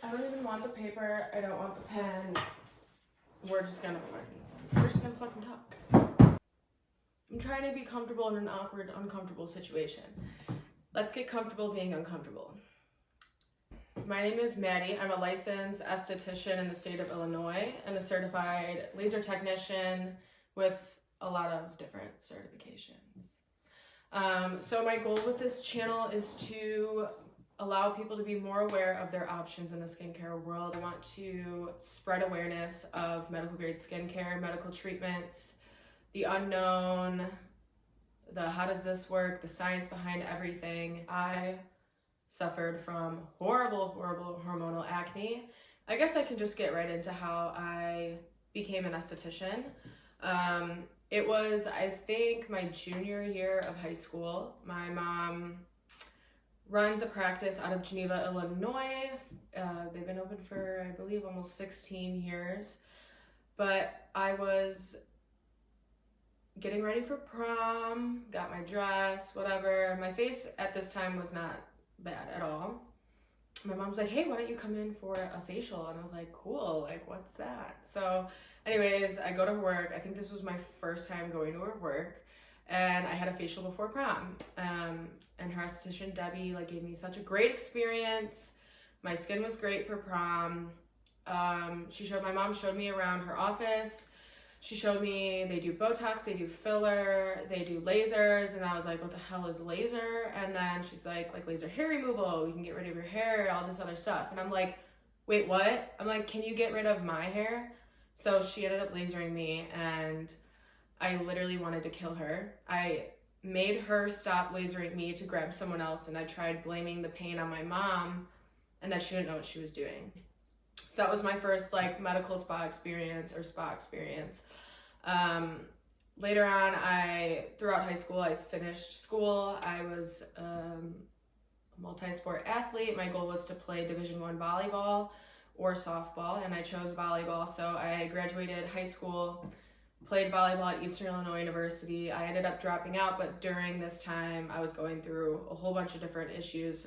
I don't even want the paper. I don't want the pen. We're just gonna fucking talk. I'm trying to be comfortable in an awkward, uncomfortable situation. Let's get comfortable being uncomfortable. My name is Maddie. I'm a licensed esthetician in the state of Illinois and a certified laser technician with a lot of different certifications. So my goal with this channel is to allow people to be more aware of their options in the skincare world. I want to spread awareness of medical grade skincare, medical treatments, the unknown, the how does this work, the science behind everything. I suffered from horrible hormonal acne. I guess I can just get right into how I became an esthetician. It was, I think, my junior year of high school. My mom runs a practice out of Geneva, Illinois. They've been open for, I believe, almost 16 years. But I was getting ready for prom, got my dress, whatever. My face at this time was not bad at all. My mom's like, hey, why don't you come in for a facial? And I was like, cool, like, what's that? So anyways, I go to her work. I think this was my first time going to her work. And I had a facial before prom. And her esthetician, Debbie, like gave me such a great experience. My skin was great for prom. My mom showed me around her office. She showed me they do Botox, they do filler, they do lasers. And I was like, what the hell is laser? And then she's like laser hair removal. You can get rid of your hair, all this other stuff. And I'm like, wait, what? I'm like, can you get rid of my hair? So she ended up lasering me and I literally wanted to kill her. I made her stop lasering me to grab someone else, and I tried blaming the pain on my mom and that she didn't know what she was doing. So that was my first like medical spa experience. Later on, throughout high school, I finished school. I was a multi-sport athlete. My goal was to play Division I volleyball or softball, and I chose volleyball. So I graduated high school, played volleyball at Eastern Illinois University. I ended up dropping out, but during this time, I was going through a whole bunch of different issues,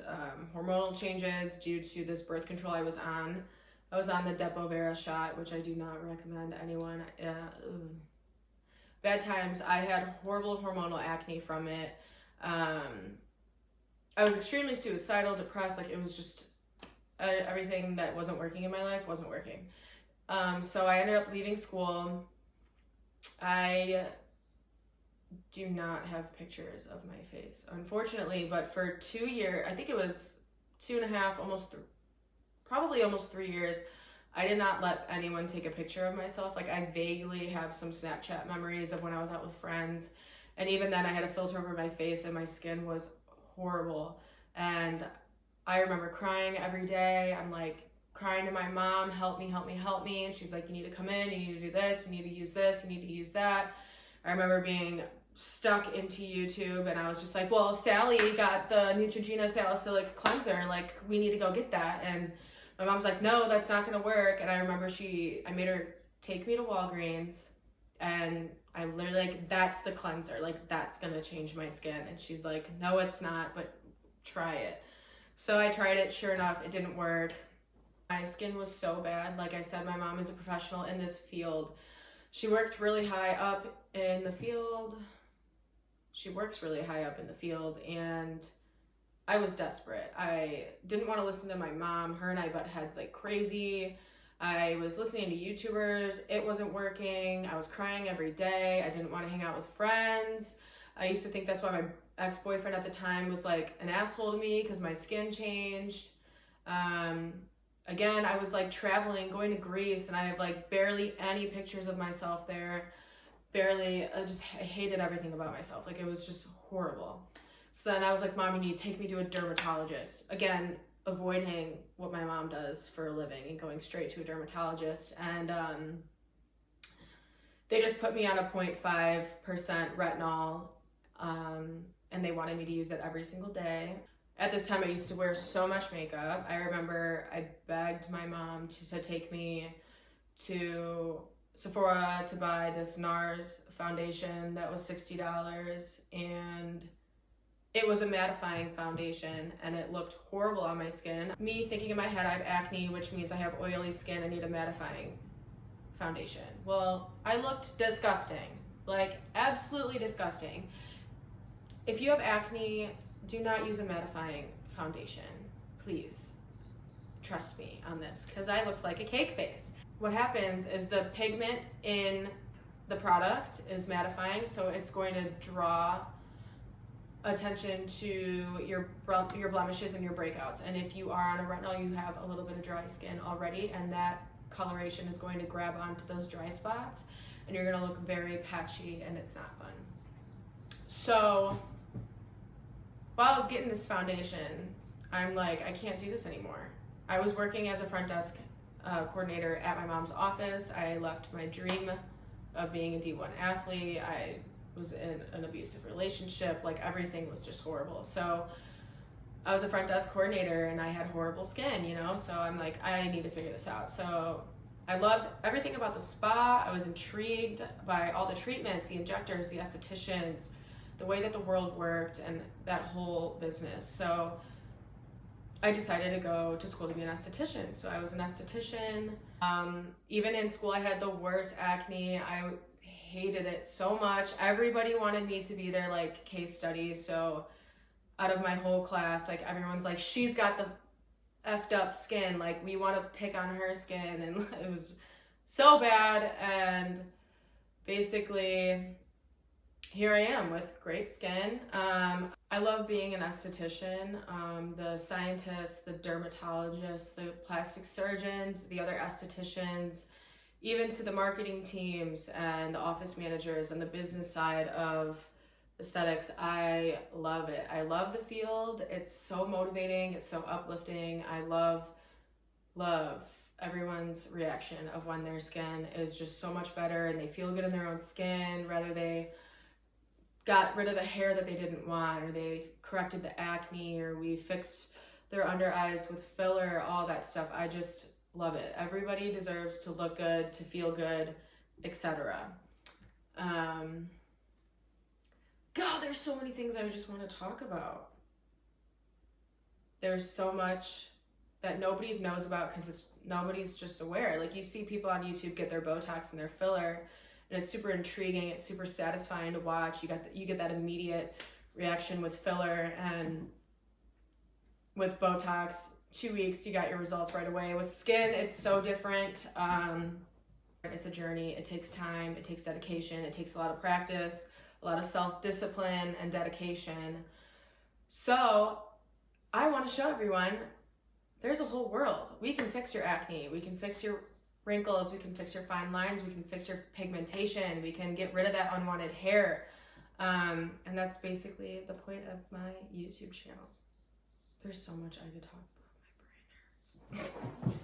hormonal changes due to this birth control I was on. I was on the Depo-Vera shot, which I do not recommend anyone. Bad times. I had horrible hormonal acne from it. I was extremely suicidal, depressed. Like, it was just everything that wasn't working in my life wasn't working. So I ended up leaving school. I do not have pictures of my face, unfortunately, but for 2 years, I think it was 2.5, probably almost 3 years, I did not let anyone take a picture of myself. Like, I vaguely have some Snapchat memories of when I was out with friends, and even then I had a filter over my face and my skin was horrible. And I remember crying every day. I'm like crying to my mom, help me, and she's like, you need to come in, you need to do this, you need to use this, you need to use that. I remember being stuck into YouTube, and I was just like, well, Sally got the Neutrogena salicylic cleanser, like, we need to go get that. And my mom's like, no, that's not gonna work. And I remember I made her take me to Walgreens, and I'm literally like, that's the cleanser, like, that's gonna change my skin. And she's like, no, it's not, but try it. So I tried it. Sure enough, it didn't work. My skin was so bad. Like I said, my mom is a professional in this field. She worked really high up in the field. She works really high up in the field, and I was desperate. I didn't want to listen to my mom. Her and I butt heads like crazy. I was listening to YouTubers. It wasn't working. I was crying every day. I didn't want to hang out with friends. I used to think that's why my ex-boyfriend at the time was like an asshole to me, because my skin changed. Again, I was like traveling, going to Greece, and I have like barely any pictures of myself there. Barely. I hated everything about myself. Like, it was just horrible. So then I was like, Mom, you need to take me to a dermatologist. Again, avoiding what my mom does for a living and going straight to a dermatologist. And they just put me on a 0.5% retinol, and they wanted me to use it every single day. At this time, I used to wear so much makeup. I remember I begged my mom to take me to Sephora to buy this NARS foundation that was $60, and It was a mattifying foundation and it looked horrible on my skin. Me thinking in my head I have acne, which means I have oily skin, I need a mattifying foundation. Well, I looked disgusting, like absolutely disgusting. If you have acne, do not use a mattifying foundation, please. Trust me on this, because I looked like a cake face. What happens is the pigment in the product is mattifying, so it's going to draw attention to your blemishes and your breakouts. And if you are on a retinol, you have a little bit of dry skin already, and that coloration is going to grab onto those dry spots, and you're gonna look very patchy, and it's not fun. So while I was getting this foundation, I'm like, I can't do this anymore. I was working as a front desk coordinator at my mom's office. I left my dream of being a D1 athlete. I was in an abusive relationship. Like, everything was just horrible. So I was a front desk coordinator and I had horrible skin, you know? So I'm like, I need to figure this out. So I loved everything about the spa. I was intrigued by all the treatments, the injectors, the estheticians, the way that the world worked, and that whole business. So I decided to go to school to be an esthetician. So I was an esthetician. Even in school, I had the worst acne. I hated it so much. Everybody wanted me to be their like case study. So out of my whole class, like everyone's like, she's got the effed up skin. Like, we want to pick on her skin. And it was so bad. And basically, here I am with great skin. I love being an esthetician. The scientists, the dermatologists, the plastic surgeons, the other estheticians, even to the marketing teams and the office managers and the business side of aesthetics. I love it. I love the field. It's so motivating. It's so uplifting. I love everyone's reaction of when their skin is just so much better and they feel good in their own skin, whether they got rid of the hair that they didn't want, or they corrected the acne, or we fixed their under eyes with filler, all that stuff. I just love it. Everybody deserves to look good, to feel good, etc. God, there's so many things I just want to talk about. There's so much that nobody knows about because nobody's just aware. Like, you see people on YouTube get their Botox and their filler, and it's super intriguing. It's super satisfying to watch. You get that immediate reaction with filler, and with Botox, 2 weeks, you got your results right away. With skin, it's so different. It's a journey. It takes time. It takes dedication. It takes a lot of practice, a lot of self-discipline and dedication. So I want to show everyone there's a whole world. We can fix your acne. We can fix your wrinkles. We can fix your fine lines. We can fix your pigmentation. We can get rid of that unwanted hair. And that's basically the point of my YouTube channel. There's so much I could talk about. My brain hurts.